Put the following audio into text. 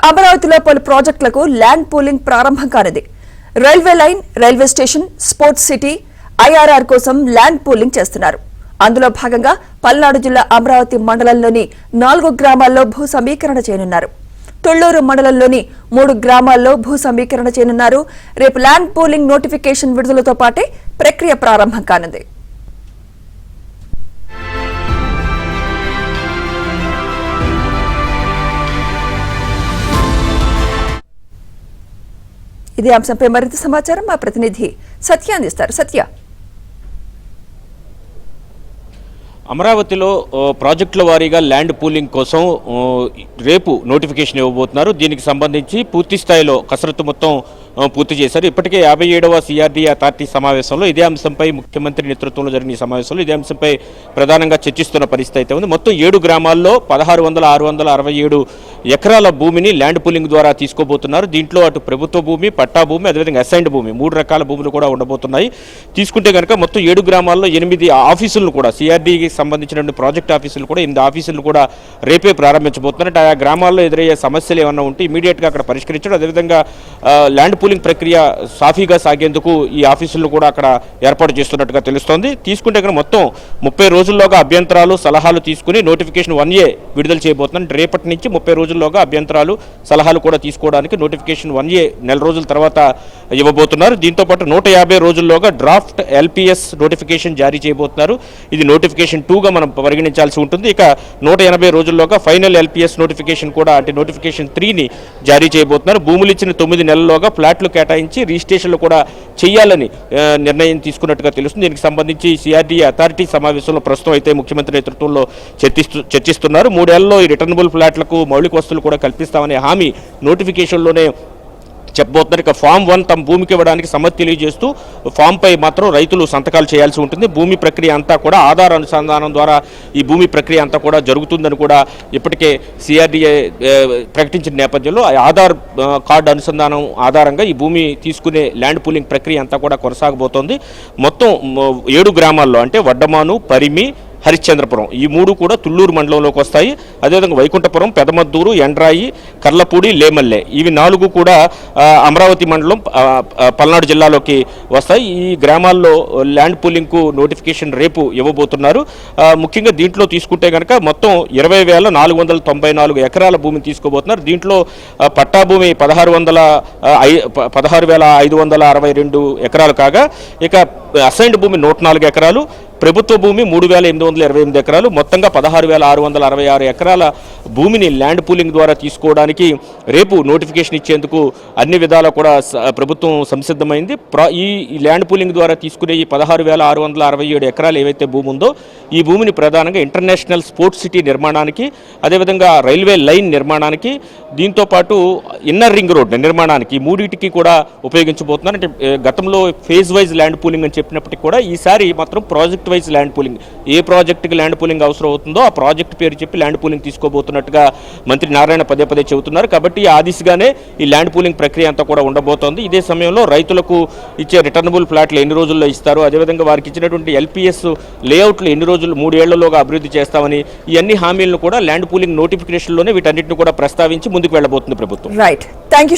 అమరావతిలో పలు ప్రాజెక్టులకు ల్యాండ్ పూలింగ్ ప్రారంభం కానుంది. Railway line, railway station, sports city, IRR కోసం ల్యాండ్ పూలింగ్ చేస్తున్నారు. అందులో భాగంగా పల్నాడు జిల్లా అమరావతి మండలంలోని 4 గ్రామాల్లో భూ సమీకరణ చేయనున్నారు. తుళ్లూరు మండలంలోని 3 గ్రామాల్లో భూ సమీకరణ చేయనున్నారు. రేపు ల్యాండ్ పూలింగ్ నోటిఫికేషన్ విడుదలతో పాటే ప్రక్రియ ప్రారంభం కానుంది. ఇదే అంశంపై మరింత సమాచారం మా ప్రతినిధి సత్య అందిస్తారు. సత్య, అమరావతిలో ప్రాజెక్టుల వారీగా ల్యాండ్ పూలింగ్ కోసం రేపు నోటిఫికేషన్ ఇవ్వబోతున్నారు. దీనికి సంబంధించి పూర్తి స్థాయిలో కసరత్తు మొత్తం పూర్తి చేశారు. ఇప్పటికే 57వ సిఆర్డీ అథారిటీ సమావేశంలో ఇదే అంశంపై ముఖ్యమంత్రి నేతృత్వంలో జరిగిన ఈ సమావేశంలో ఇదే అంశంపై ప్రధానంగా చర్చిస్తున్న పరిస్థితి అయితే ఉంది. మొత్తం 7 గ్రామాల్లో 1667 ఎకరాల భూమిని ల్యాండ్ పూలింగ్ ద్వారా తీసుకోబోతున్నారు. దీంట్లో అటు ప్రభుత్వ భూమి, పట్టా భూమి, అదేవిధంగా అసైన్డ్ భూమి 3 రకాల భూములు కూడా ఉండబోతున్నాయి. తీసుకుంటే కనుక మొత్తం 7 గ్రామాల్లో 8 ఆఫీసులను కూడా సిఆర్డీకి సంబంధించిన ప్రాజెక్ట్ ఆఫీసులు కూడా 8 ఆఫీసులు కూడా రేపే ప్రారంభించబోతున్నారు. ఆ గ్రామాల్లో ఎదురయ్యే సమస్యలు ఏమన్నా ఉంటే ఇమీడియట్గా అక్కడ పరిష్కరించడం, అదేవిధంగా ల్యాండ్ పూలింగ్ ప్రక్రియ సాఫీగా సాగేందుకు ఈ ఆఫీసులు కూడా అక్కడ ఏర్పాటు చేస్తున్నట్టుగా తెలుస్తోంది. తీసుకుంటే కనుక మొత్తం 30 రోజుల్లోగా అభ్యంతరాలు, సలహాలు తీసుకుని నోటిఫికేషన్ 1A విడుదల చేయబోతున్నారు. రేపటి నుంచి 30 రోజుల్లోగా అభ్యంతరాలు, సలహాలు కూడా తీసుకోవడానికి నోటిఫికేషన్ 1A నెల రోజుల తర్వాత ఇవ్వబోతున్నారు. దీంతోపాటు 150 రోజుల్లోగా డ్రాఫ్ట్ LPS నోటిఫికేషన్ జారీ చేయబోతున్నారు. ఇది నోటిఫికేషన్ 2గా మనం పరిగణించాల్సి ఉంటుంది. ఇక 180 రోజుల్లోగా ఫైనల్ LPS నోటిఫికేషన్ కూడా అంటే నోటిఫికేషన్ 3ని జారీ చేయబోతున్నారు. భూములు ఇచ్చిన 9 నెలల్లోగా ఫ్లాట్లు కేటాయించి రిజిస్ట్రేషన్లు కూడా చేయాలని నిర్ణయం తీసుకున్నట్టుగా తెలుస్తుంది. దీనికి సంబంధించి సిఆర్డీ అథారిటీ సమావేశంలో ప్రస్తుతం అయితే ముఖ్యమంత్రి నేతృత్వంలో చర్చిస్తున్నారు. 3 ఏళ్లలో ఈ రిటర్నబుల్ ఫ్లాట్లకు మౌలిక వస్తువులు కూడా కల్పిస్తామనే హామీ నోటిఫికేషన్లోనే చెప్పబోతున్నారు. ఇక ఫామ్ 1 తమ భూమికి ఇవ్వడానికి సమ్మతి తెలియజేస్తూ ఫామ్పై మాత్రం రైతులు సంతకాలు చేయాల్సి ఉంటుంది. భూమి ప్రక్రియ అంతా కూడా ఆధార్ అనుసంధానం ద్వారా ఈ భూమి ప్రక్రియ అంతా కూడా జరుగుతుందని కూడా ఇప్పటికే సిఆర్డీఏ ప్రకటించిన నేపథ్యంలో ఆధార్ కార్డు అనుసంధానం ఆధారంగా ఈ భూమి తీసుకునే ల్యాండ్ పూలింగ్ ప్రక్రియ అంతా కూడా కొనసాగబోతోంది. మొత్తం 7 గ్రామాల్లో అంటే వడ్డమాను, పరిమి, హరిశ్చంద్రపురం ఈ 3 కూడా తుళ్లూరు మండలంలోకి వస్తాయి. అదేవిధంగా వైకుంఠపురం, పెదమద్దూరు, ఎండ్రాయి, కర్లపూడి, లేమల్లె ఇవి 4 కూడా అమరావతి మండలం పల్నాడు జిల్లాలోకి వస్తాయి. ఈ గ్రామాల్లో ల్యాండ్ పూలింగ్కు నోటిఫికేషన్ రేపు ఇవ్వబోతున్నారు. ముఖ్యంగా దీంట్లో తీసుకుంటే కనుక మొత్తం 20,494 ఎకరాల భూమిని తీసుకోబోతున్నారు. దీంట్లో పట్టా భూమి 16,562 ఎకరాలు కాగా ఇక అసైన్డ్ భూమి 104 ఎకరాలు, ప్రభుత్వ భూమి 3,828 ఎకరాలు, మొత్తంగా 16,666 ఎకరాల భూమిని ల్యాండ్ పూలింగ్ ద్వారా తీసుకోవడానికి రేపు నోటిఫికేషన్ ఇచ్చేందుకు అన్ని విధాలా కూడా ప్రభుత్వం సంసిద్ధమైంది. ఈ ల్యాండ్ పూలింగ్ ద్వారా తీసుకునే ఈ 16,667 ఎకరాలు ఏవైతే భూమి ఉందో ఈ భూమిని ప్రధానంగా ఇంటర్నేషనల్ స్పోర్ట్స్ సిటీ నిర్మాణానికి, అదేవిధంగా రైల్వే లైన్ నిర్మాణానికి, దీంతోపాటు ఇన్నర్ రింగ్ రోడ్ నిర్మాణానికి 3టికి కూడా ఉపయోగించబోతున్నారు. అంటే గతంలో ఫేజ్ వైజ్ ల్యాండ్ పూలింగ్ అని చెప్పినప్పటికీ కూడా ఈసారి మాత్రం ప్రాజెక్ట్ వైజ్ ల్యాండ్ పూలింగ్, ఏ ప్రాజెక్టుకి ల్యాండ్ పూలింగ్ అవసరం అవుతుందో ఆ ప్రాజెక్ట్ పేరు చెప్పి ల్యాండ్ పూలింగ్ తీసుకోబోతున్నట్టుగా మంత్రి నారాయణ పదే చెబుతున్నారు. కాబట్టి ఆ దిశగానే ఈ ల్యాండ్ పూలింగ్ ప్రక్రియ అంతా కూడా ఉండబోతోంది. ఇదే సమయంలో రైతులకు ఇచ్చే రిటర్నబుల్ ఫ్లాట్లు ఎన్ని రోజుల్లో ఇస్తారు, అదేవిధంగా వారికి ఇచ్చినటువంటి LPS లేఅవుట్లు ఎన్ని రోజులు 3 ఏళ్లలోగా అభివృద్ధి చేస్తామని ఈ అన్ని హామీలను కూడా ల్యాండ్ పూలింగ్ నోటిఫికేషన్లోనే వీటన్నిటిని కూడా ప్రస్తావించి ముందుకు వెళ్ళబోతుంది ప్రభుత్వం. Right, thank you.